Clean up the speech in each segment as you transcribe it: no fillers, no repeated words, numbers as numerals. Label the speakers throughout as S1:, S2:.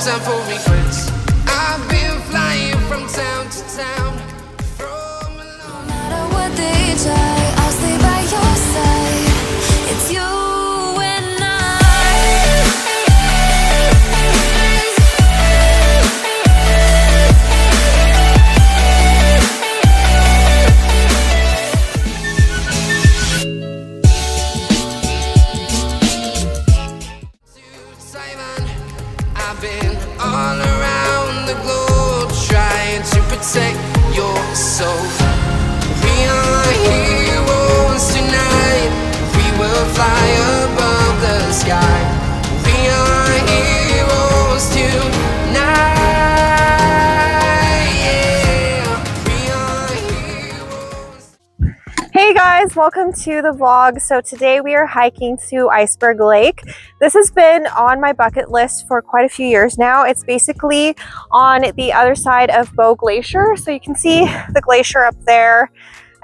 S1: time for regrets. I've been flying from town to town. No matter what they try, I'll stay by your side. It's you and I've been all around the globe trying to protect your soul. We are heroes tonight. We will fly above the sky. We are heroes tonight. Yeah, we are heroes.
S2: Hey guys, welcome to the vlog. So today we are hiking to Iceberg Lake. This has been on my bucket list for quite a few years now. It's basically on the other side of Glacier. So you can see the glacier up there.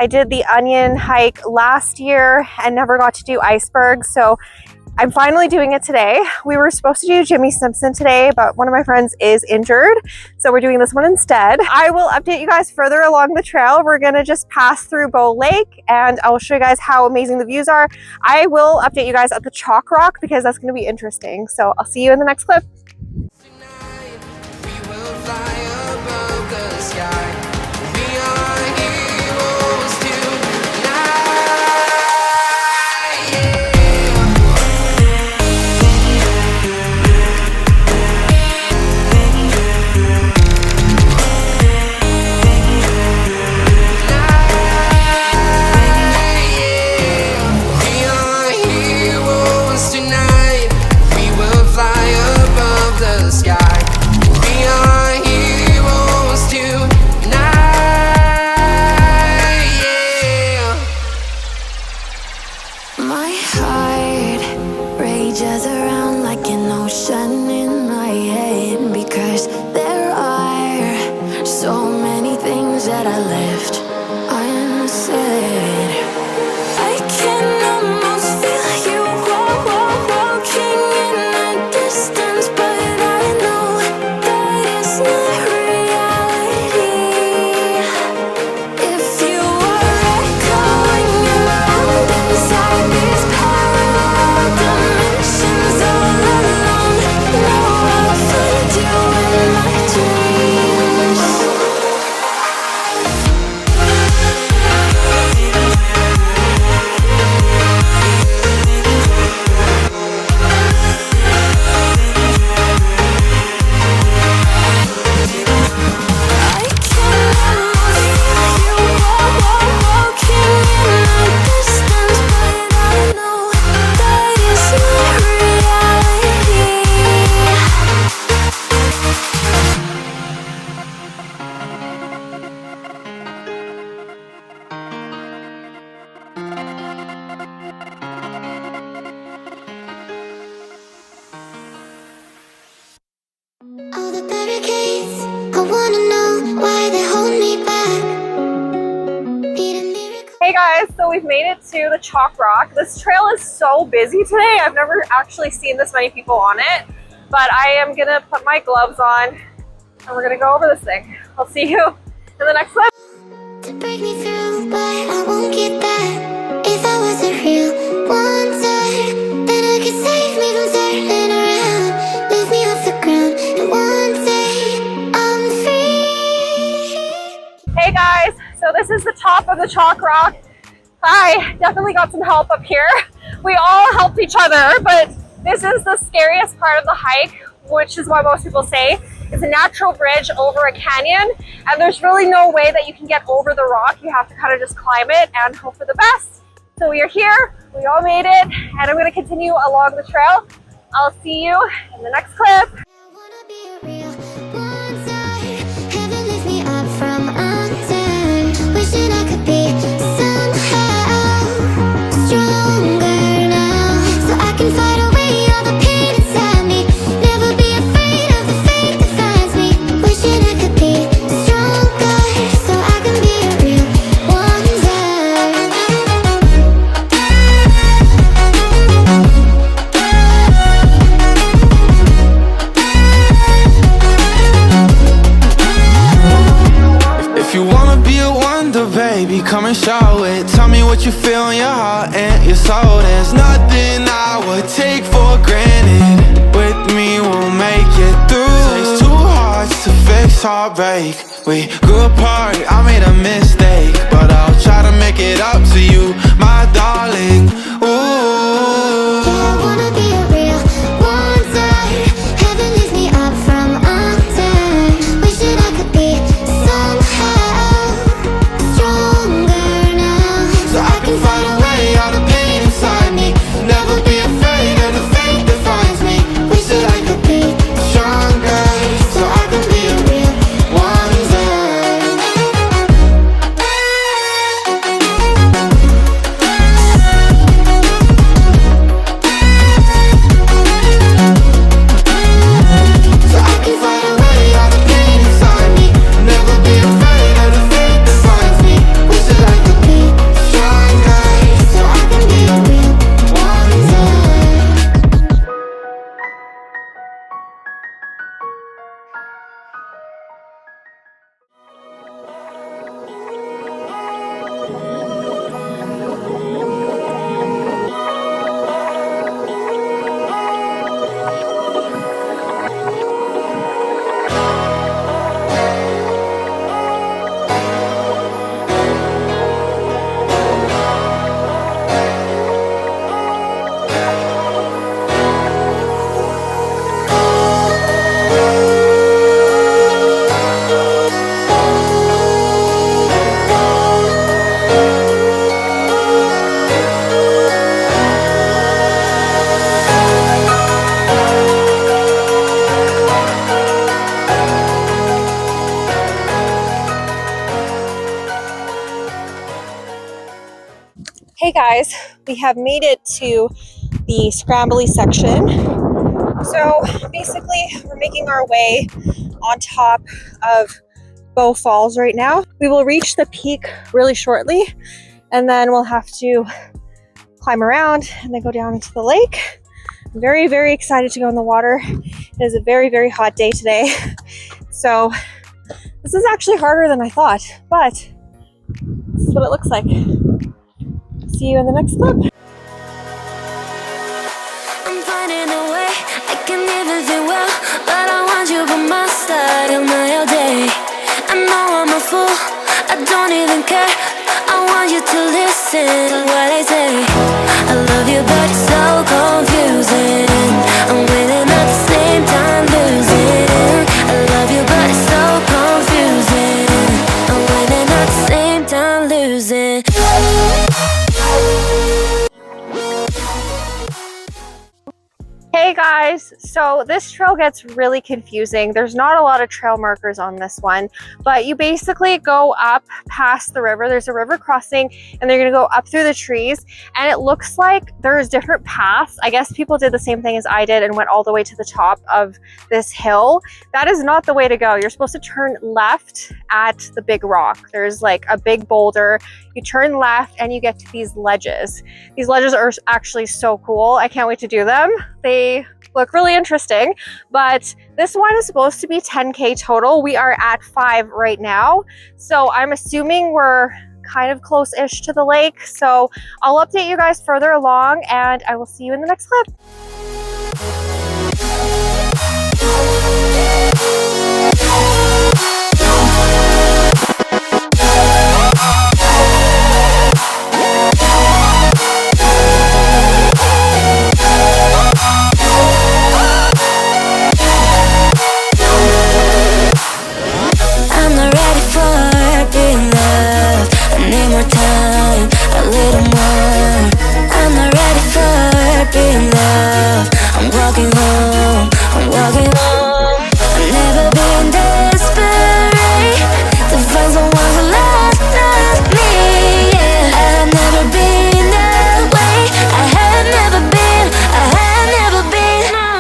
S2: I did the Onion hike last year and never got to do Iceberg. So I'm finally doing it today. We were supposed to do Jimmy Simpson today, but one of my friends is injured. So we're doing this one instead. I will update you guys further along the trail. We're gonna just pass through Bow Lake and I'll show you guys how amazing the views are. I will update you guys at the Chalk Rock because that's gonna be interesting. So I'll see you in the next clip.
S1: Tonight, we will fly above the sky. We are heroes tonight. Yeah. We are heroes tonight. We will fly above the sky. We are heroes tonight. Yeah. My heart rages around like an ocean in my head because there are so many things that I left unsaid. I can almost feel you walking in the distance, but I know that it's not reality. If you are echoing around inside these parallel dimensions all alone, know I'll find you in my dreams. I can almost feel you walking in the distance, but I know that it's not reality. All the barricades, I wanna know why they hold me back. Need a miracle.
S2: Hey guys, so we've made it to the Chalk Rock. This trail is so busy today. I've never actually seen this many people on it, but I am gonna put my gloves on and we're gonna go over this thing. I'll see you in the next clip.
S1: To break me through, but I won't get that. If I wasn't real wonder, then I could save me from turning around, lift me off the ground, and one day I'm free.
S2: Hey guys, so this is the top of the Chalk Rock. I definitely got some help up here. We all helped each other, but this is the scariest part of the hike, which is why most people say it's a natural bridge over a canyon, and there's really no way that you can get over the rock. You have to kind of just climb it and hope for the best. So we are here, we all made it, and I'm going to continue along the trail. I'll see you in the next clip.
S1: I wanna be a real wonder. Heaven lift me up from under. Wishing I could be somehow stronger now, so I can fight away all the pain inside me. Never be afraid of the fate that finds me. Wishing I could be stronger, so I can be a real wonder.
S3: If you wanna be a wonder, baby, come and show it. Tell me what you feel in your heart and your soul. There's nothing I would take for granted. With me, we'll make it through. Takes two hearts to fix heartbreak. We grew apart, I made a mistake, but I'll try to make it up to you, my darling. Ooh.
S1: Yeah, I wanna be a real wonder. Heaven lifts me up from under. Wishing I could be somehow stronger now,
S3: So I can find a way out of pain inside me. Never be afraid of the fate that finds me.
S1: wish that I could be
S3: Stronger,
S1: so I can be a real wonder.
S3: so I can find a way out of pain inside me. Never be afraid of the fate that finds me.
S1: Wish that I could be stronger so I can be a real wonder.
S2: Hey guys, we have made it to the scrambly section. So basically, we're making our way on top of Bow Falls right now. We will reach the peak really shortly, and then we'll have to climb around and then go down into the lake. I'm very, very excited to go in the water. It is a very, very hot day today. So this is actually harder than I thought, but this is what it looks like. See you in the next clip.
S1: I'm finding a way, I can everything well, but I want you by my side all night, all day. I know I'm a fool, I don't even care. I want you to listen to what I say. I love you, but it's so confusing. I'm winning at the same time losing. I love you, but it's so confusing. I'm winning at the same time losing.
S2: Hey guys, so this trail gets really confusing. There's not a lot of trail markers on this one, but you basically go up past the river. There's a river crossing and they're gonna go up through the trees, and it looks like there's different paths. I guess people did the same thing as I did and went all the way to the top of this hill. That is not the way to go. You're supposed to turn left at the big rock. There's like a big boulder. You turn left and you get to these ledges. These ledges are actually so cool. I can't wait to do them. They look really interesting, but this one is supposed to be 10K total. We are at 5 right now, so I'm assuming we're kind of close-ish to the lake. So I'll update you guys further along, and I will see you in the next clip.
S1: I'm not ready for being loved. I need more time, a little more. I'm not ready for being loved. I'm walking home, I'm walking home. I've never been desperate to find someone who loves me. Yeah, I've never been that way. I have never been, I have never been. No.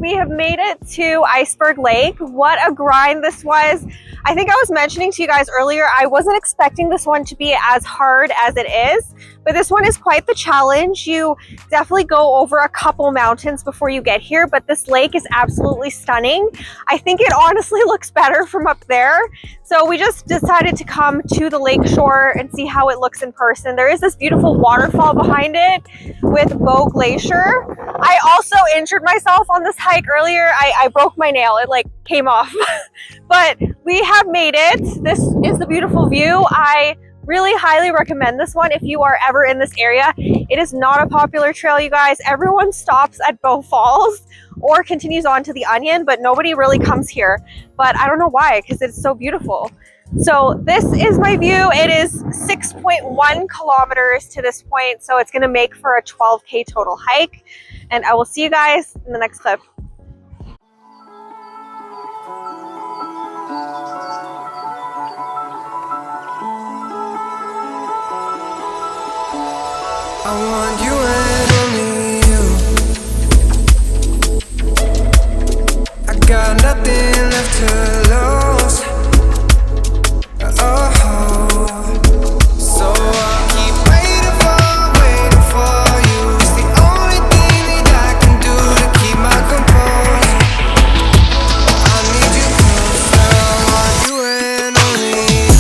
S2: we have made it to Iceberg Lake. What a grind this was. I think I was mentioning to you guys earlier, I wasn't expecting this one to be as hard as it is, but this one is quite the challenge. You definitely go over a couple mountains before you get here, but this lake is absolutely stunning. I think it honestly looks better from up there. So we just decided to come to the lake shore and see how it looks in person. There is this beautiful waterfall behind it with Glacier. I also injured myself on this hike earlier. I broke my nail, it like came off. But we have made it. This is the beautiful view. I really highly recommend this one if you are ever in this area. It is not a popular trail, you guys. Everyone stops at Bow Falls or continues on to the Onion, but nobody really comes here. But I don't know why, because it's so beautiful. So this is my view. It is 6.1 kilometers to this point, so it's gonna make for a 12K total hike. And I will see you guys in the next clip.
S3: I want you and only you. I got nothing left to lose. Oh, so I'll keep waiting for you. It's the only thing that I can do to keep my composure. I need you closer. I want you and only you.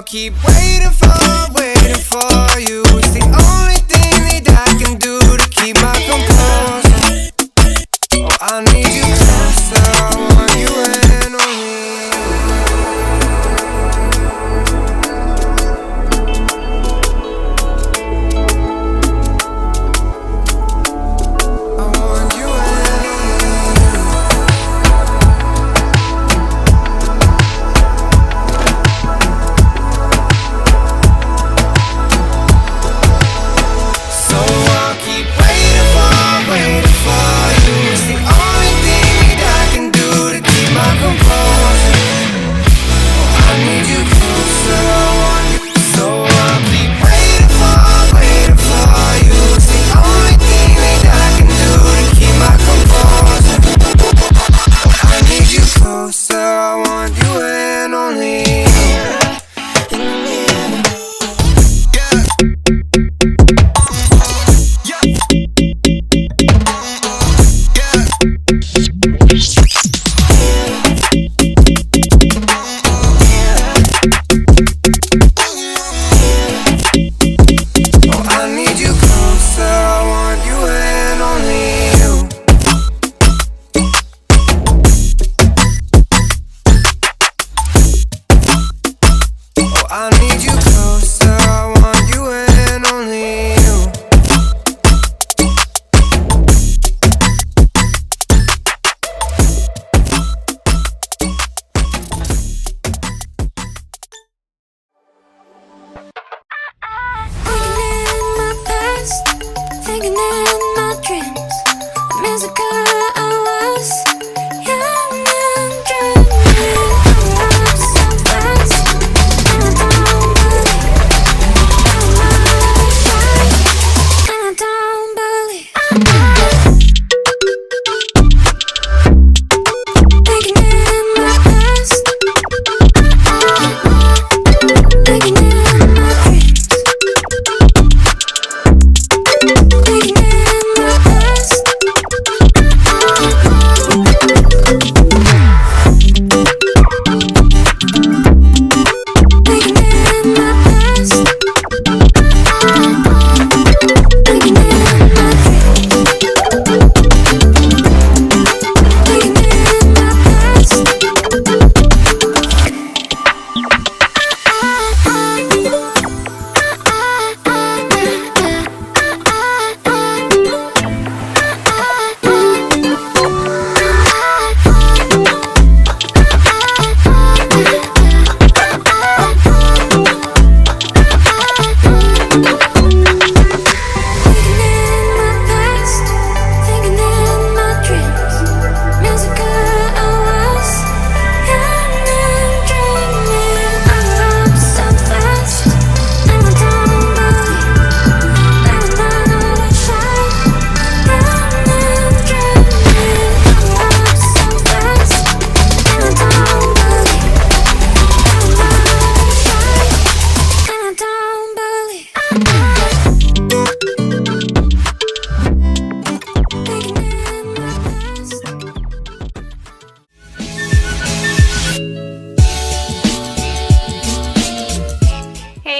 S3: Keep waiting for you. It's the only thing that I can do to keep my composure. Oh, I need you closer. I want you and only you. I want you and
S1: thinking in my dreams. Miss a girl I was young and dreaming. I was so fast, and I don't believe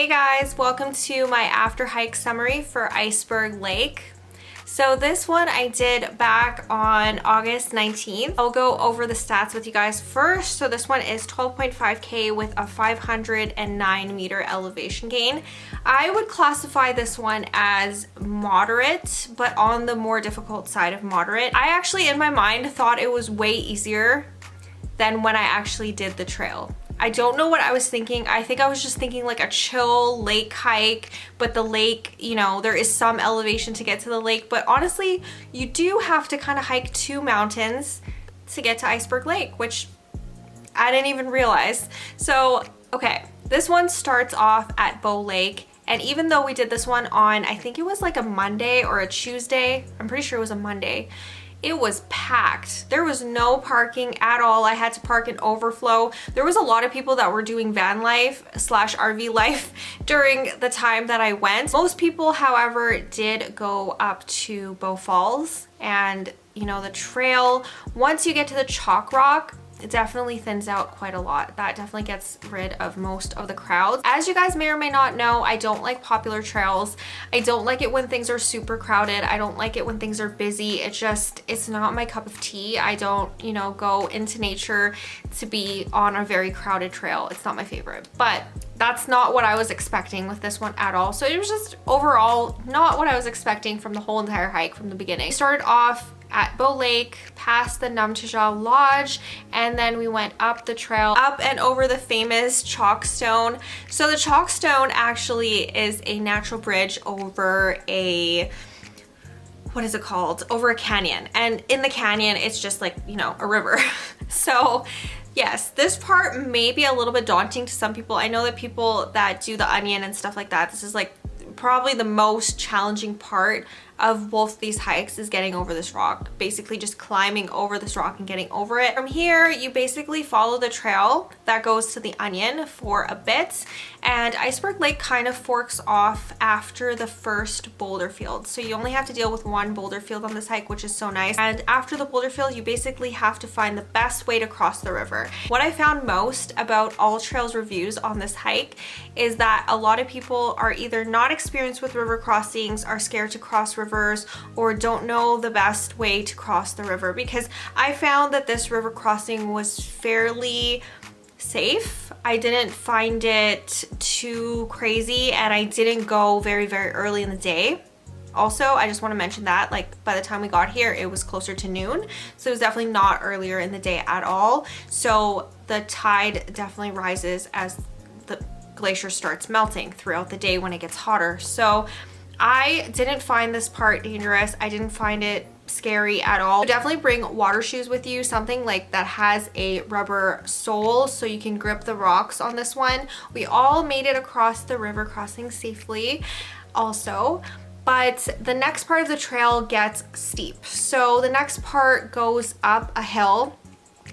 S2: Hey guys, welcome to my after hike summary for Iceberg Lake. So this one I did back on August 19th. I'll go over the stats with you guys first. So this one is 12.5K with a 509 meter elevation gain. I would classify this one as moderate, but on the more difficult side of moderate. I actually, in my mind, thought it was way easier than when I actually did the trail. I don't know what I was thinking. I think I was just thinking like a chill lake hike, but the lake, you know, there is some elevation to get to the lake, but honestly, you do have to kind of hike 2 mountains to get to Iceberg Lake, which I didn't even realize. So, okay, this one starts off at Bow Lake, and even though we did this one on, I think it was like a Monday or a Tuesday, I'm pretty sure it was a Monday, it was packed. There was no parking at all. I had to park in overflow. There was a lot of people that were doing van life / RV life during the time that I went. Most people, however, did go up to Bow Falls, and you know, the trail, once you get to the chalk rock, it definitely thins out quite a lot. That definitely gets rid of most of the crowds. As you guys may or may not know, I don't like popular trails. I don't like it when things are super crowded. I don't like it when things are busy. It's not my cup of tea. I don't, you know, go into nature to be on a very crowded trail. It's not my favorite, but that's not what I was expecting with this one at all. So it was just overall not what I was expecting from the whole entire hike from the beginning. We started off at Bow Lake, past the Namtijah Lodge, and then we went up the trail, up and over the famous Chalkstone. So the Chalkstone actually is a natural bridge over a, what is it called? Over a canyon. And in the canyon, it's just like, you know, a river. So yes, this part may be a little bit daunting to some people. I know that people that do the onion and stuff like that, this is like probably the most challenging part of both these hikes is getting over this rock, basically just climbing over this rock and getting over it. From here, you basically follow the trail that goes to the onion for a bit, and Iceberg Lake kind of forks off after the first boulder field. So you only have to deal with one boulder field on this hike, which is so nice. And after the boulder field, you basically have to find the best way to cross the river. What I found most about all trails reviews on this hike is that a lot of people are either not experienced with river crossings, are scared to cross rivers, or don't know the best way to cross the river, because I found that this river crossing was fairly safe. I didn't find it too crazy, and I didn't go very, very early in the day. Also, I just want to mention that like by the time we got here, it was closer to noon. So it was definitely not earlier in the day at all. So the tide definitely rises as the glacier starts melting throughout the day when it gets hotter. So I didn't find this part dangerous. I didn't find it scary at all. So definitely bring water shoes with you, something like that has a rubber sole so you can grip the rocks on this one. We all made it across the river crossing safely also. But the next part of the trail gets steep. So the next part goes up a hill.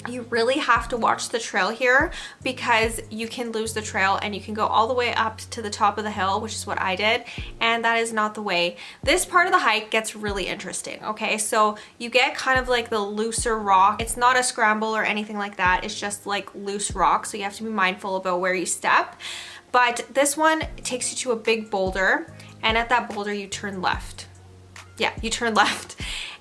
S2: You really have to watch the trail here because you can lose the trail and you can go all the way up to the top of the hill, which is what I did, and that is not the way. This part of the hike gets really interesting, okay? So you get kind of like the looser rock. It's not a scramble or anything like that. It's just like loose rock, so you have to be mindful about where you step. But this one takes you to a big boulder, and at that boulder you turn left. Yeah, you turn left.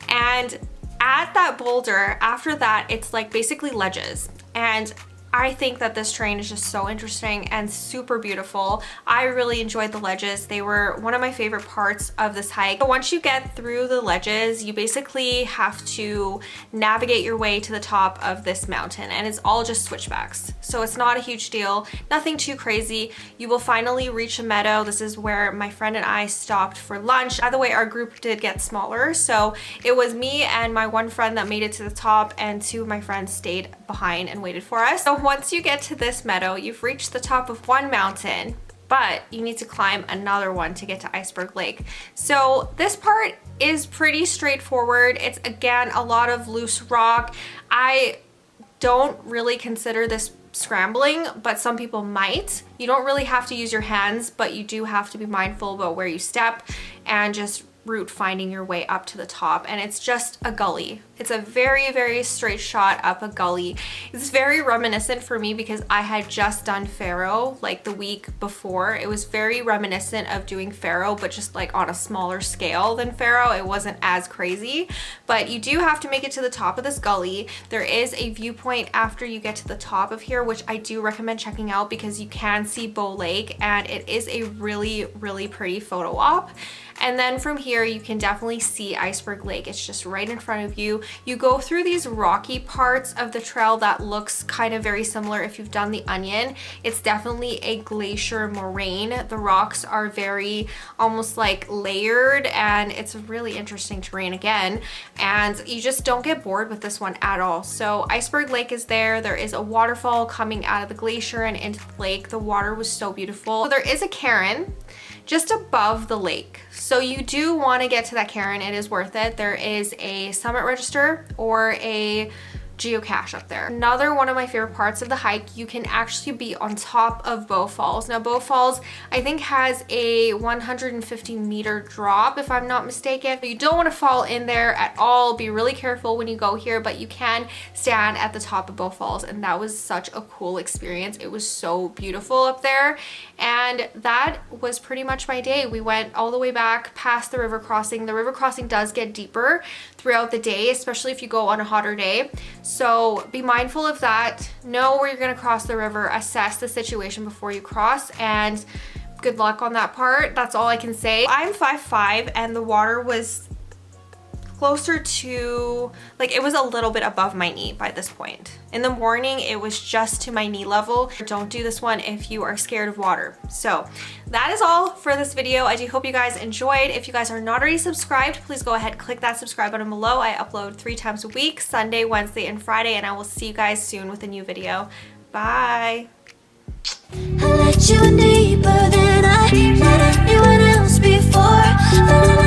S2: And at that boulder, after that, it's like basically ledges. And I think that this terrain is just so interesting and super beautiful. I really enjoyed the ledges. They were one of my favorite parts of this hike. But once you get through the ledges, you basically have to navigate your way to the top of this mountain, and it's all just switchbacks. So it's not a huge deal, nothing too crazy. You will finally reach a meadow. This is where my friend and I stopped for lunch. By the way, our group did get smaller, so it was me and my one friend that made it to the top, and 2 of my friends stayed behind and waited for us. So once you get to this meadow, you've reached the top of one mountain, but you need to climb another one to get to Iceberg Lake. So this part is pretty straightforward. It's again a lot of loose rock. I don't really consider this scrambling, but some people might. You don't really have to use your hands, but you do have to be mindful about where you step and just route finding your way up to the top, and it's just a gully. It's a very, very straight shot up a gully. It's very reminiscent for me because I had just done Faro like the week before. It was very reminiscent of doing Faro, but just like on a smaller scale than Faro. It wasn't as crazy, but you do have to make it to the top of this gully. There is a viewpoint after you get to the top of here, which I do recommend checking out because you can see Bow Lake, and it is a really, really pretty photo op. And then from here, you can definitely see Iceberg Lake. It's just right in front of you. You go through these rocky parts of the trail that looks kind of very similar if you've done the Onion. It's definitely a glacier moraine. The rocks are very almost like layered, and it's a really interesting terrain again. And you just don't get bored with this one at all. So Iceberg Lake is there. There is a waterfall coming out of the glacier and into the lake. The water was so beautiful. So there is a cairn just above the lake. So you do want to get to that cairn. It is worth it. There is a summit register or a geocache up there. Another one of my favorite parts of the hike, you can actually be on top of Bow Falls. Now Bow Falls, I think, has a 150-meter drop if I'm not mistaken. You don't want to fall in there at all. Be really careful when you go here, but you can stand at the top of Bow Falls, and that was such a cool experience. It was so beautiful up there, and that was pretty much my day. We went all the way back past the river crossing. The river crossing does get deeper throughout the day, especially if you go on a hotter day. So be mindful of that. Know where you're going to cross the river, assess the situation before you cross, and good luck on that part. That's all I can say. I'm 5'5", and the water was closer to, like, it was a little bit above my knee by this point. In the morning, it was just to my knee level. Don't do this one if you are scared of water. So that is all for this video. I do hope you guys enjoyed. If you guys are not already subscribed, please go ahead, click that subscribe button below. I upload 3 times a week, Sunday, Wednesday, and Friday, and I will see you guys soon with a new video. Bye.
S1: I let you deeper than I let anyone else before.